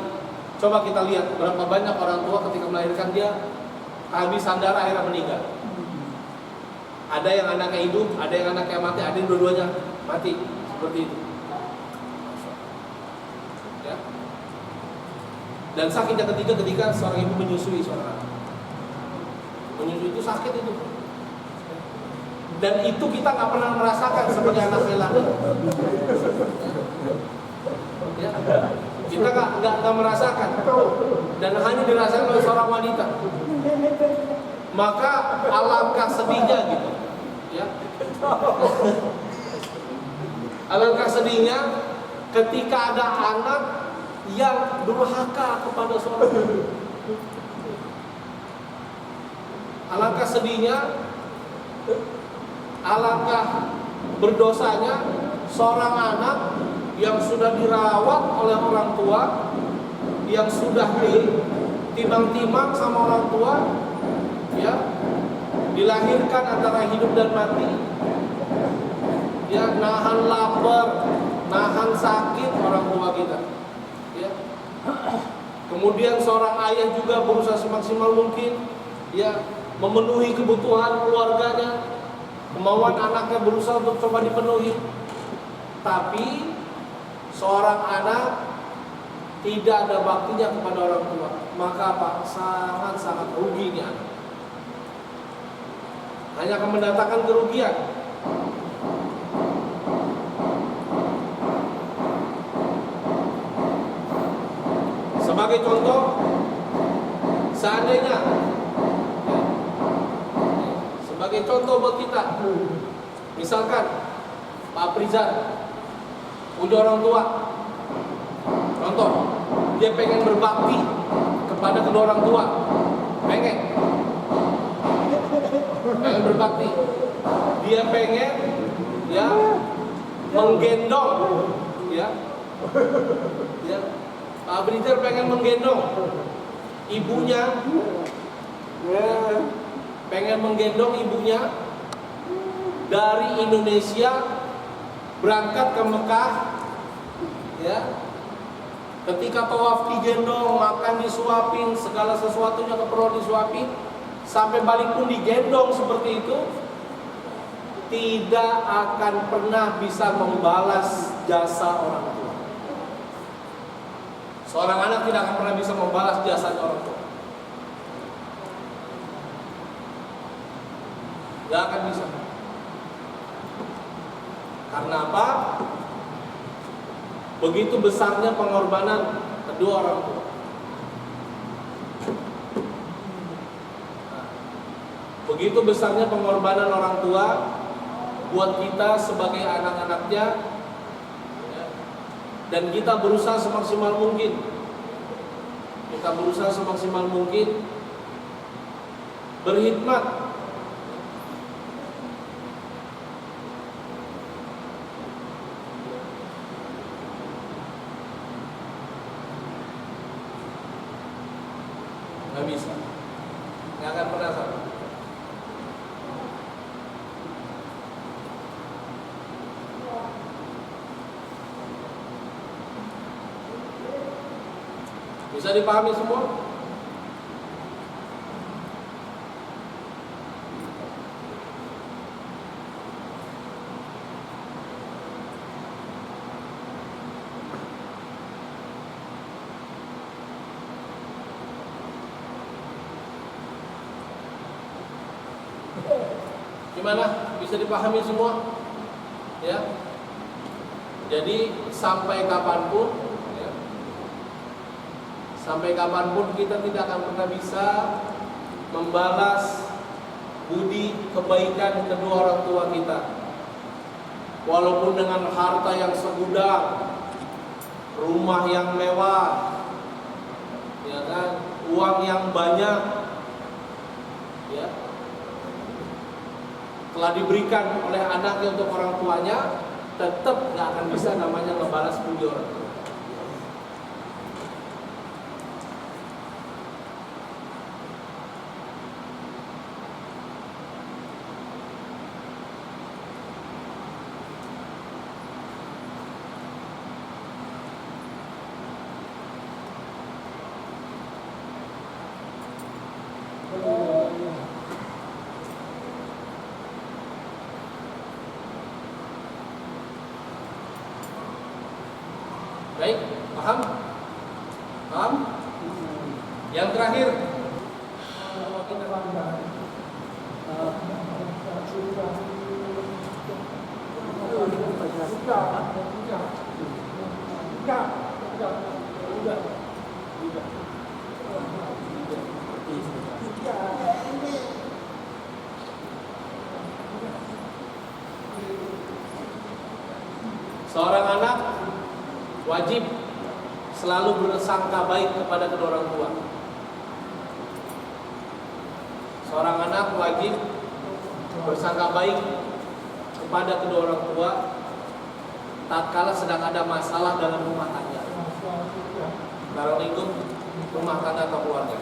Coba kita lihat berapa banyak orang tua ketika melahirkan dia kehabisan darah akhirnya meninggal. Ada yang anaknya hidup, ada yang anaknya mati, ada yang dua-duanya mati. Seperti itu. Ya. Dan sakit yang ketiga ketika seorang ibu menyusui seorang anak. Menyusui itu sakit itu. Dan itu kita nggak pernah merasakan sebagai anak lelaki. Ya. Kita nggak merasakan dan hanya dirasakan oleh seorang wanita. Maka alangkah sedihnya gitu, ya. Alangkah sedihnya ketika ada anak yang durhaka kepada seorang ibu. Alangkah sedihnya, alangkah berdosanya seorang anak yang sudah dirawat oleh orang tua, yang sudah ditimang-timang sama orang tua, ya, dilahirkan antara hidup dan mati, ya, nahan lapar, nahan sakit orang tua kita, ya. Kemudian seorang ayah juga berusaha semaksimal mungkin, ya, memenuhi kebutuhan keluarganya, kemauan anaknya berusaha untuk coba dipenuhi, tapi seorang anak tidak ada baktinya kepada orang tua, maka apa? Sangat-sangat rugi ini anak. Hanya akan mendatangkan kerugian. Sebagai contoh, seandainya, sebagai contoh buat kita, misalkan Pak Prizan punya orang tua, contoh, dia pengen berbakti kepada kedua orang tua, pengen berbakti, dia pengen, ya, menggendong, ya, Pak Prizan pengen menggendong ibunya, ya, pengen menggendong ibunya dari Indonesia berangkat ke Mekah, ya, ketika tawaf digendong, makan disuapin, segala sesuatunya keperluan disuapin, sampai balik pun digendong seperti itu, tidak akan pernah bisa membalas jasa orang tua. Seorang anak tidak akan pernah bisa membalas jasa orang tua. Tidak akan bisa. Karena apa? Begitu besarnya pengorbanan kedua orang tua. Begitu besarnya pengorbanan orang tua buat kita sebagai anak-anaknya, ya, dan kita berusaha semaksimal mungkin. Kita berusaha semaksimal mungkin berkhidmat. Nggak bisa, nggak akan pernah sama. Bisa dipahami semua? Gimana? Bisa dipahami semua? Ya. Jadi sampai kapanpun, ya, sampai kapanpun kita tidak akan pernah bisa membalas budi kebaikan kedua orang tua kita. Walaupun dengan harta yang segudang, rumah yang mewah, ya kan, uang yang banyak, ya, telah diberikan oleh anaknya untuk orang tuanya, tetap nggak akan bisa namanya ngebalas budi orang tua. Baik, paham? Paham? Yang terakhir, seorang anak wajib selalu bersangka baik kepada kedua orang tua. Seorang anak wajib bersangka baik kepada kedua orang tua tatkala sedang ada masalah dalam rumah tangga, dalam lingkup rumah tangga atau keluarga.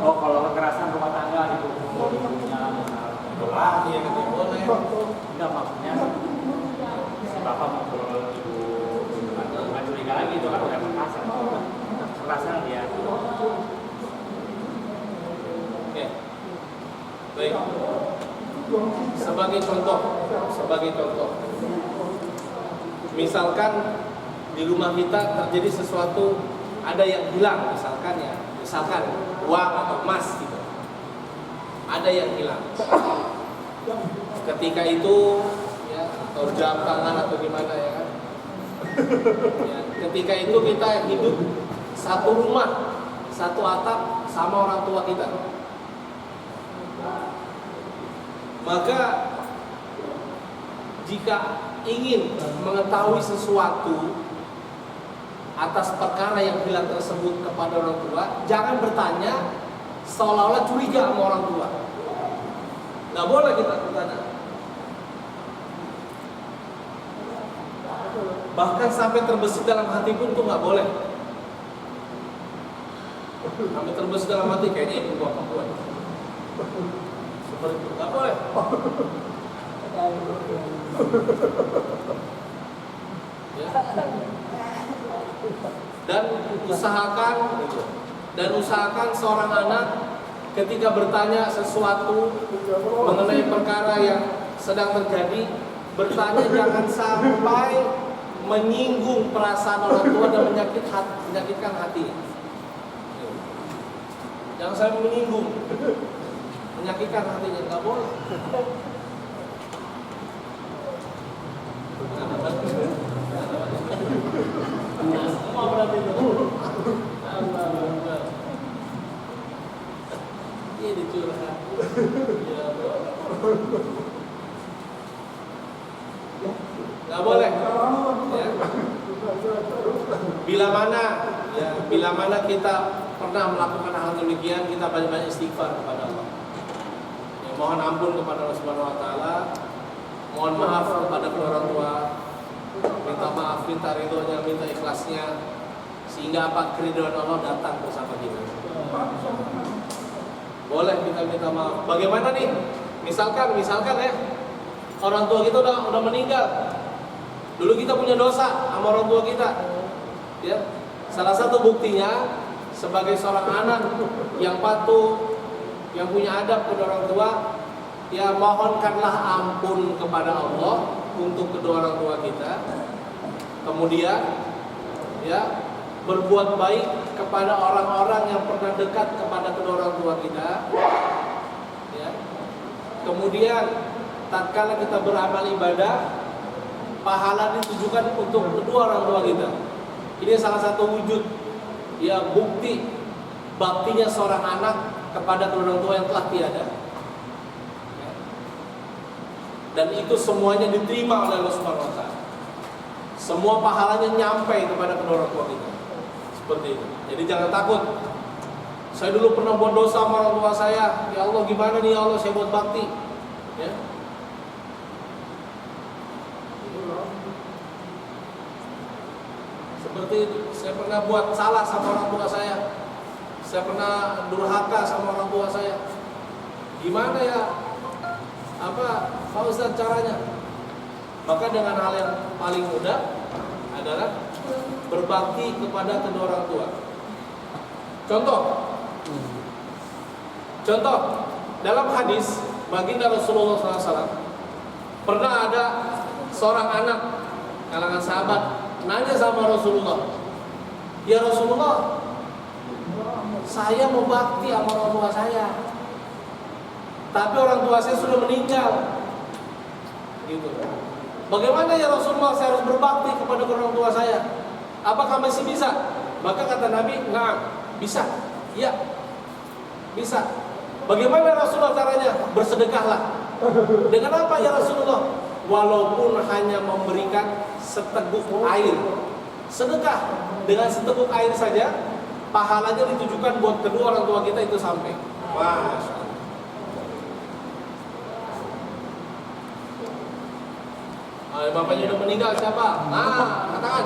Oh, kalau kekerasan rumah tangga itu ibunya Iya, gitu boleh. enggak, maksudnya si bapak ngobrol ibu nggak curiga lagi, itu kan udah kekerasan dia. Oke. Baik. Sebagai contoh. Misalkan di rumah kita terjadi sesuatu, ada yang hilang, misalkan uang atau emas gitu. Ada yang hilang. Ketika itu, ya, atau jam tangan atau gimana ya kan. Ya, ketika itu kita hidup satu rumah, satu atap sama orang tua kita. Maka jika ingin mengetahui sesuatu atas perkara yang hilang tersebut kepada orang tua, jangan bertanya seolah-olah curiga sama orang tua. Nggak boleh kita bertanya. Bahkan sampai terbesit dalam hati pun itu nggak boleh. Sampai terbesit dalam hati, kayaknya itu bapak gue. Seperti itu, nggak boleh. Ya. Dan usahakan seorang anak ketika bertanya sesuatu mengenai perkara yang sedang terjadi, bertanya jangan sampai menyinggung perasaan orang tua dan menyakitkan hatinya. Jangan sampai menyakitkan hatinya, nggak boleh. Semua berarti itu. Ini dicurhat. Ya, nggak boleh. Ya. Bila mana kita pernah melakukan hal demikian, kita banyak-banyak istighfar kepada Allah. Ya, mohon ampun kepada Allah Subhanahu Wa Taala. Mohon maaf kepada orang tua. Minta maaf, minta ridhonya, minta ikhlasnya, sehingga apa keridhaan Allah datang bersama kita. Boleh kita minta maaf. Bagaimana nih? Misalkan ya, orang tua kita udah meninggal. Dulu kita punya dosa sama orang tua kita. Ya. Salah satu buktinya sebagai seorang anak yang patuh, yang punya adab kepada orang tua, ya mohonkanlah ampun kepada Allah untuk kedua orang tua kita. Kemudian ya berbuat baik kepada orang-orang yang pernah dekat kepada kedua orang tua kita. Ya. Kemudian tatkala kita beramal ibadah, pahala ditujukan untuk kedua orang tua kita. Ini salah satu wujud ya bukti baktinya seorang anak kepada kedua orang tua yang telah tiada. Dan itu semuanya diterima oleh Allah Subhanahu Wa Taala. Semua pahalanya nyampe kepada kedua orang tua kita. Seperti itu. Jadi jangan takut. Saya dulu pernah buat dosa sama orang tua saya. Ya Allah, gimana nih ya Allah, saya buat bakti. Ya. Seperti itu. Saya pernah buat salah sama orang tua saya. Saya pernah durhaka sama orang tua saya. Gimana ya? Pak Ustaz caranya? Maka dengan hal yang paling mudah adalah berbakti kepada kedua orang tua. Contoh dalam hadis baginda Rasulullah SAW, pernah ada seorang anak kalangan sahabat nanya sama Rasulullah, ya Rasulullah, saya mau bakti sama orang tua saya, tapi orang tua saya sudah meninggal. Gitu. Bagaimana ya Rasulullah, saya harus berbakti kepada orang tua saya? Apakah masih bisa? Maka kata Nabi, "Na'am, bisa." Ya, bisa. Bagaimana Rasulullah caranya? Bersedekahlah. Dengan apa ya Rasulullah? Walaupun hanya memberikan seteguk air. Sedekah dengan seteguk air saja, pahalanya ditujukan buat kedua orang tua kita itu sampai. Masya Allah. Bapaknya udah meninggal siapa? Nah, katakan.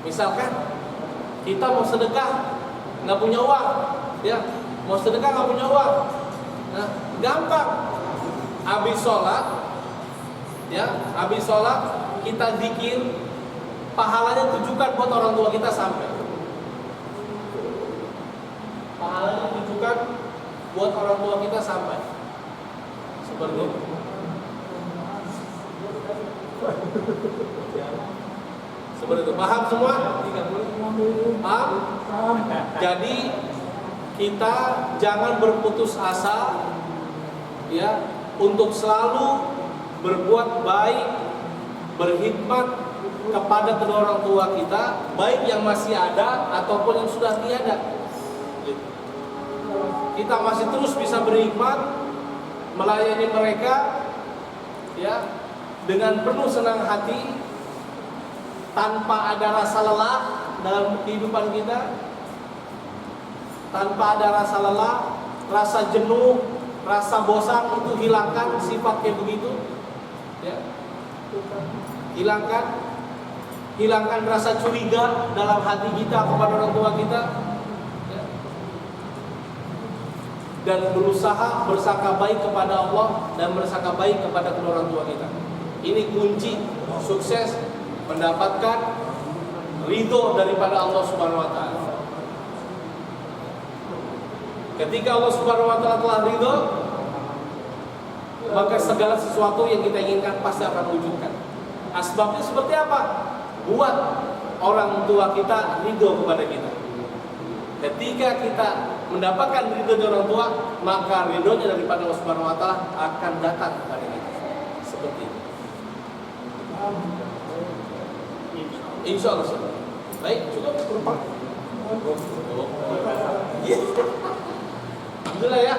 Misalkan kita mau sedekah nggak punya uang, ya mau sedekah nggak punya uang, nah gampang. Habis sholat, ya habis sholat kita zikir, pahalanya tujukan buat orang tua kita sampai. Pahalanya tujukan buat orang tua kita sampai. Seperti itu. Seperti itu. Paham semua? Paham? Jadi kita jangan berputus asa ya untuk selalu berbuat baik, berkhidmat kepada kedua orang tua kita, baik yang masih ada ataupun yang sudah tiada. Kita masih terus bisa berkhidmat, melayani mereka ya dengan penuh senang hati, tanpa ada rasa lelah dalam kehidupan kita, tanpa ada rasa lelah, rasa jenuh, rasa bosan, itu hilangkan sifat kayak begitu ya. Hilangkan rasa curiga dalam hati kita kepada orang tua kita ya. Dan berusaha bersangka baik kepada Allah dan bersangka baik kepada kedua orang tua kita. Ini kunci sukses mendapatkan ridho daripada Allah Subhanahu wa taala. Ketika Allah Subhanahu wa taala telah ridho, maka segala sesuatu yang kita inginkan pasti akan wujudkan. Asbabnya seperti apa? Buat orang tua kita ridho kepada kita. Ketika kita mendapatkan ridho dari orang tua, maka ridhonya daripada Allah Subhanahu wa taala akan datang kepada kita. Seperti itu. Insya Allah. Baik, cukup. Alhamdulillah ya.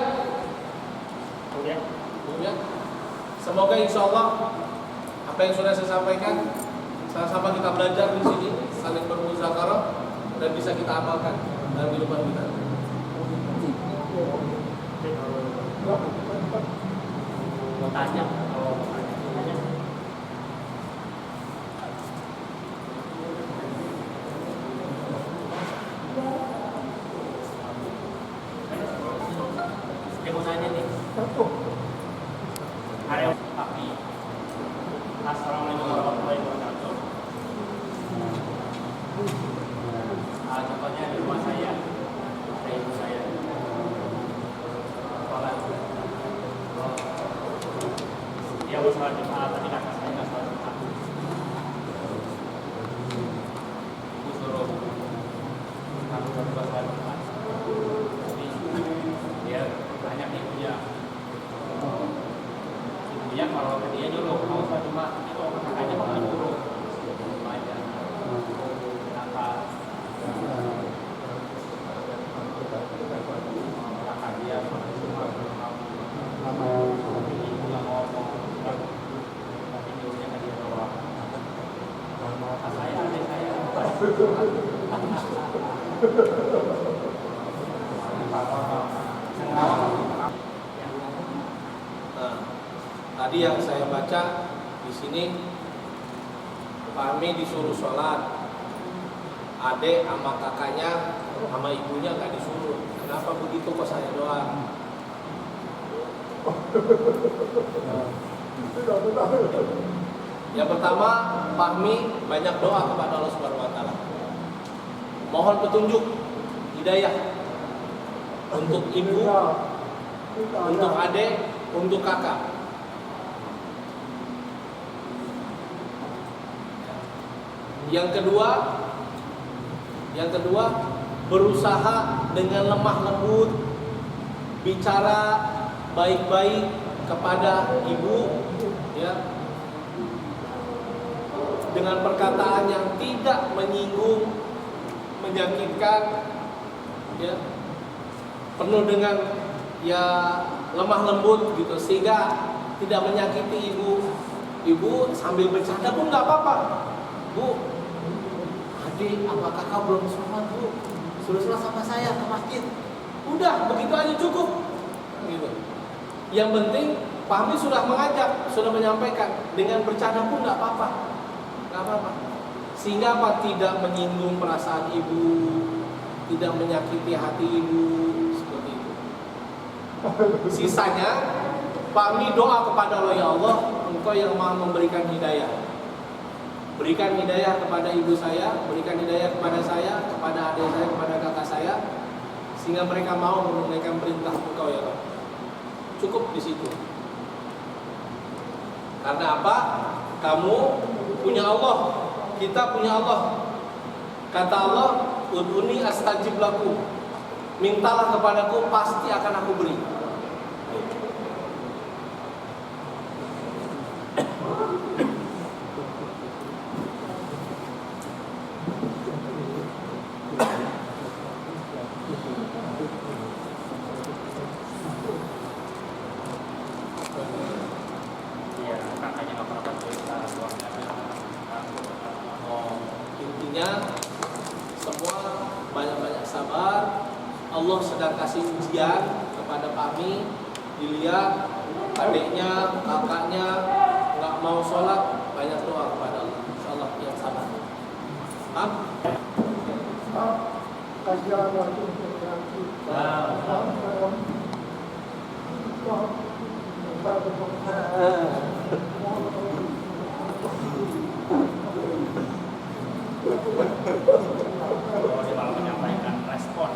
Kemudian, semoga insya Allah apa yang sudah saya sampaikan sama-sama kita belajar di sini, saling bermuzakarah dan bisa kita amalkan dalam kehidupan kita. Mau tanya kalau tanya. Saya mau tanya nih. Hari tapi Assalamualaikum warahmatullahi wabarakatuh. Contohnya di rumah saya, ada ibu saya sholat. Dia mau sholat Jumat, tapi kakak saya nggak sholat Jumat. Ibu suruh kamu berdua sholat Jumat. Tapi dia banyak ibunya. Ibunya kalau dia nyuruh mau sholat Jumat, itu kakaknya mau nyuruh. Aja. Kenapa? Kakak dia sholat Jumat belum mau. Ibu nggak ngomong. Tapi nyuruhnya kan dia doang. Kakak saya, adik saya. Nah, tadi yang saya baca di sini, kami disuruh sholat, adek sama kakaknya sama ibunya nggak disuruh. Kenapa begitu kok saya doang? Yang pertama, Fahmi banyak doa kepada Allah Subhanahu wa taala. Mohon petunjuk, hidayah untuk ibu, untuk adik, untuk kakak. Yang kedua, berusaha dengan lemah lembut, bicara baik-baik kepada ibu, ya, dengan perkataan yang tidak menyinggung, menyakitkan, ya, penuh dengan ya lemah lembut gitu, sehingga tidak menyakiti ibu. Ibu sambil bercanda pun nggak apa-apa. Bu, adik apa kakak belum sholat bu, suruh sholat sama saya ke masjid. Udah begitu aja cukup. Gitu. Yang penting Fahmi sudah mengajak, sudah menyampaikan, dengan bercanda pun nggak apa-apa, nggak apa-apa. Sehingga apa? Tidak menyinggung perasaan ibu, tidak menyakiti hati ibu, seperti itu. Sisanya Fahmi doa kepada Allah, ya Allah, Engkau yang Maha memberikan hidayah. Berikan hidayah kepada ibu saya, berikan hidayah kepada saya, kepada adik saya, kepada kakak saya, sehingga mereka mau menunaikan perintah Engkau ya Allah. Cukup di situ. Karena apa? Kamu punya Allah, kita punya Allah. Kata Allah, ud'uni astajib lakum. Mintalah kepadaku, pasti akan aku beri. Iya, kakaknya nggak pernah cerita, keluarganya takut. Intinya semua banyak-banyak sabar. Allah sedang kasih ujian kepada kami. Dilihat adiknya, kakaknya nggak mau sholat, banyak doa kepada Allah. Insyaallah yang sabar. Kasihan waktu yang kita. Kalau dia malah menyampaikan respon.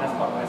Respon.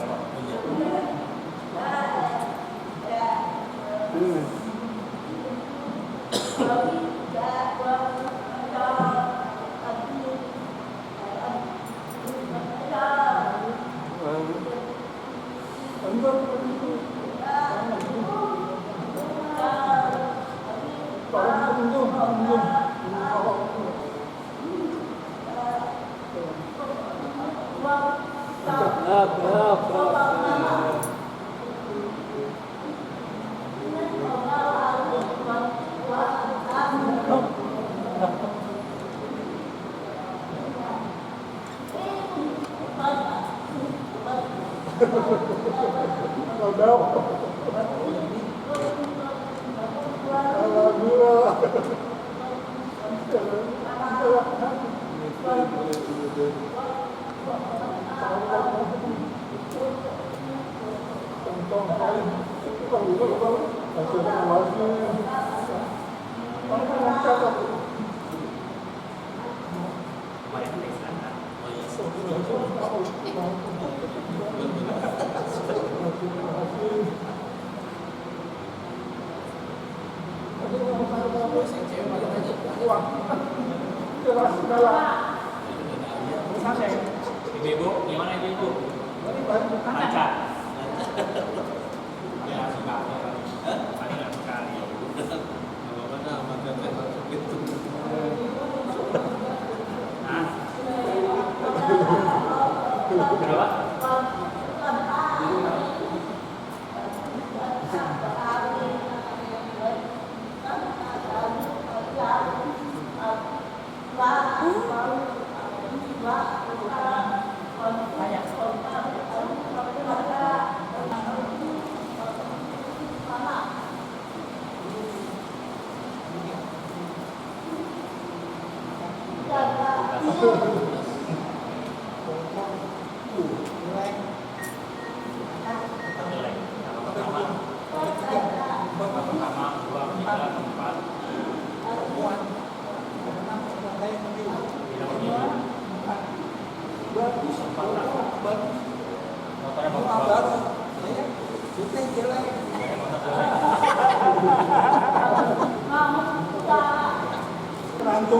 Ibu, gimana ibu? Lancar. Ya, suka. Paling nggak sekali. Kenapa?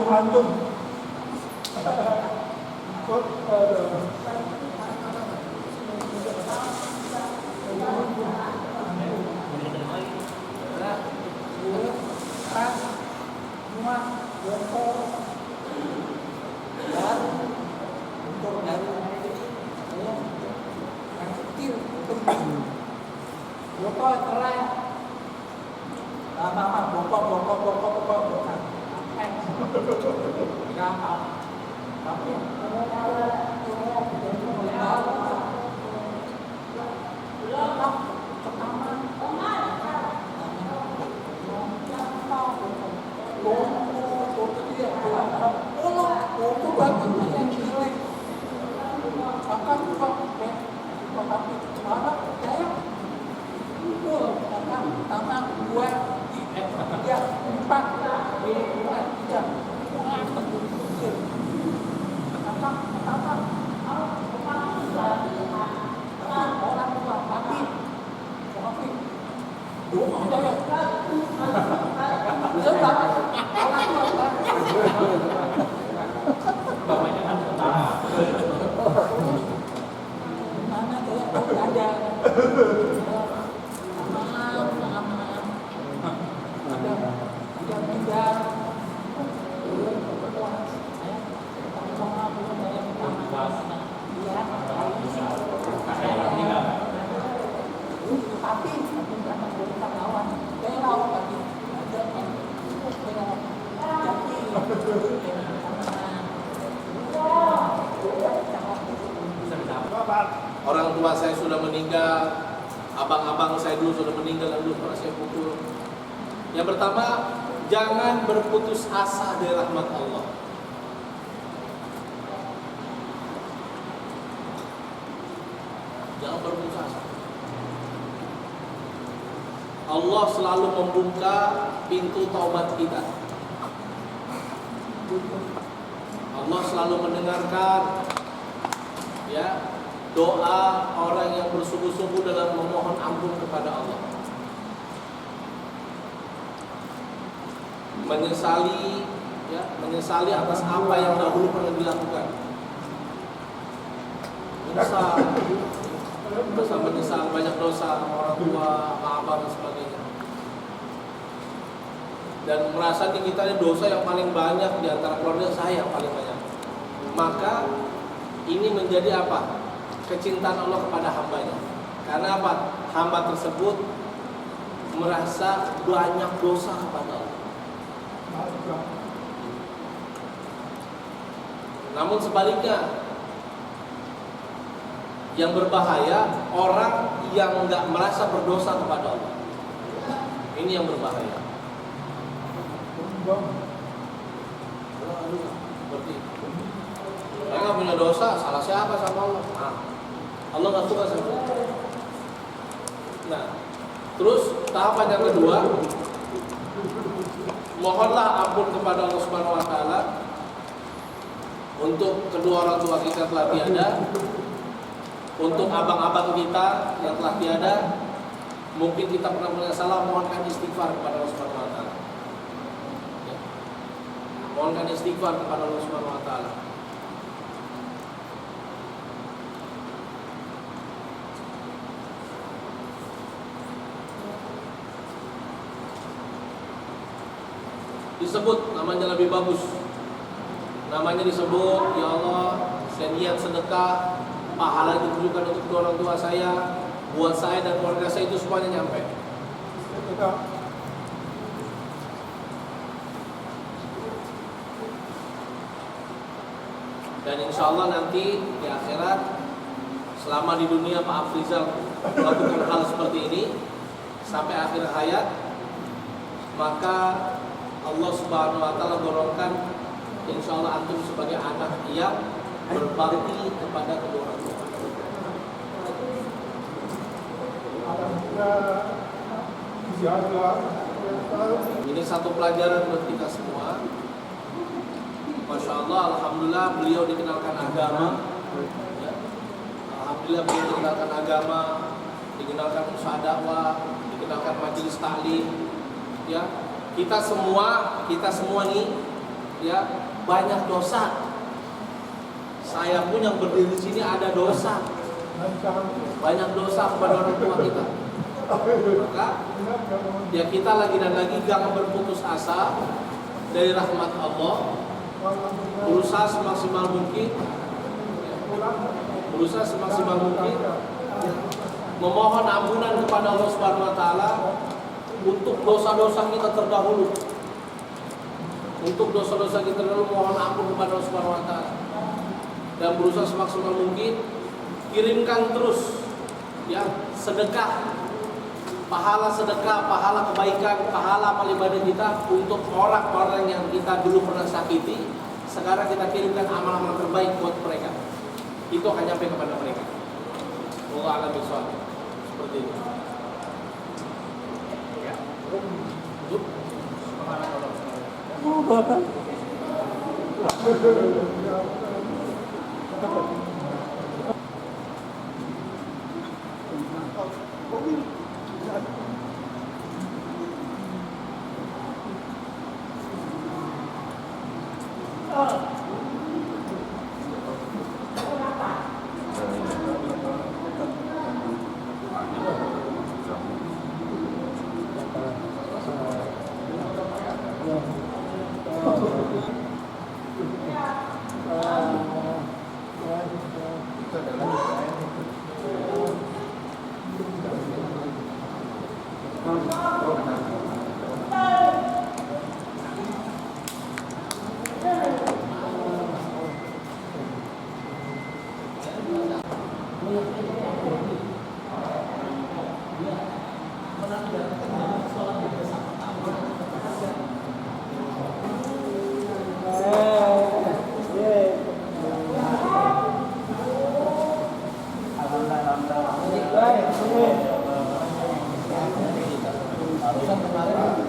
Rantung. Pertama, dua, tiga, empat, lima, Bapaknya kan utama. Mana kayak ada ada meninggal. Tapi jangan berita lawan. Belau tadi ada yang belau. Orang tua saya sudah meninggal, abang-abang saya dulu sudah meninggal dan dulu pernah saya pukul. Yang pertama, jangan berputus asa dari rahmat Allah. Jangan berputus asa. Allah selalu membuka pintu taubat kita. Allah selalu mendengarkan ya doa orang yang bersungguh-sungguh dalam memohon ampun kepada Allah. Menyesali atas apa yang dahulu pernah dilakukan. Menyesal banyak dosa orang tua, abang dan sebagainya. Dan merasa di kita ini dosa yang paling banyak di antara keluarga saya yang paling banyak. Maka ini menjadi apa? Kecintaan Allah kepada hambanya. Karena apa? Hamba tersebut merasa banyak dosa kepada Allah. Namun sebaliknya, yang berbahaya orang yang nggak merasa berdosa kepada Allah. Ini yang berbahaya. Seperti saya nggak punya dosa, salah siapa sama Allah? Nah, Allah nggak suka sama kita. Nah, terus tahapan yang kedua, mohonlah ampun kepada Allah Subhanahu Wa Taala untuk kedua orang tua kita telah tiada, untuk abang-abang kita yang telah tiada. Mungkin kita pernah punya salah, mohonkan istighfar kepada Allah Subhanahu Wa Taala. Ya. Mohonkan istighfar kepada Allah Subhanahu Wa Taala. Disebut namanya lebih bagus. Namanya disebut, ya Allah, saya niat sedekah, pahala ditujukan untuk kedua orang tua saya, buat saya dan keluarga saya, itu semuanya nyampe. Dan insya Allah nanti di akhirat, selama di dunia Pak Afrizal melakukan hal seperti ini sampai akhir hayat, maka Allah Subhanahu Wa Taala golongkan insya Allah antum sebagai anak yang berbakti kepada kedua orang tua. Ini satu pelajaran buat kita semua. Masya Allah, alhamdulillah beliau dikenalkan agama. Ya. Alhamdulillah beliau dikenalkan agama, dikenalkan usaha dakwah, dikenalkan majelis taklim. Ya, kita semua nih, ya, banyak dosa. Saya pun yang berdiri di sini ada dosa. Banyak dosa kepada orang tua kita. Maka ya kita lagi dan lagi jangan berputus asa dari rahmat Allah. Berusaha semaksimal mungkin, memohon ampunan kepada Allah Subhanahu Wa Taala untuk dosa-dosa kita terdahulu. Untuk dosa-dosa kita terdahulu mohon ampun kepada Allah Subhanahu Wa Taala. Dan berusaha semaksimal mungkin kirimkan terus ya sedekah, pahala sedekah, pahala kebaikan, pahala amal ibadah kita untuk orang-orang yang kita dulu pernah sakiti. Sekarang kita kirimkan amal-amal terbaik buat mereka. Itu akan nyampe kepada mereka. Wallahu a'lam bishawab. Seperti itu. Ya. Barusan kemarin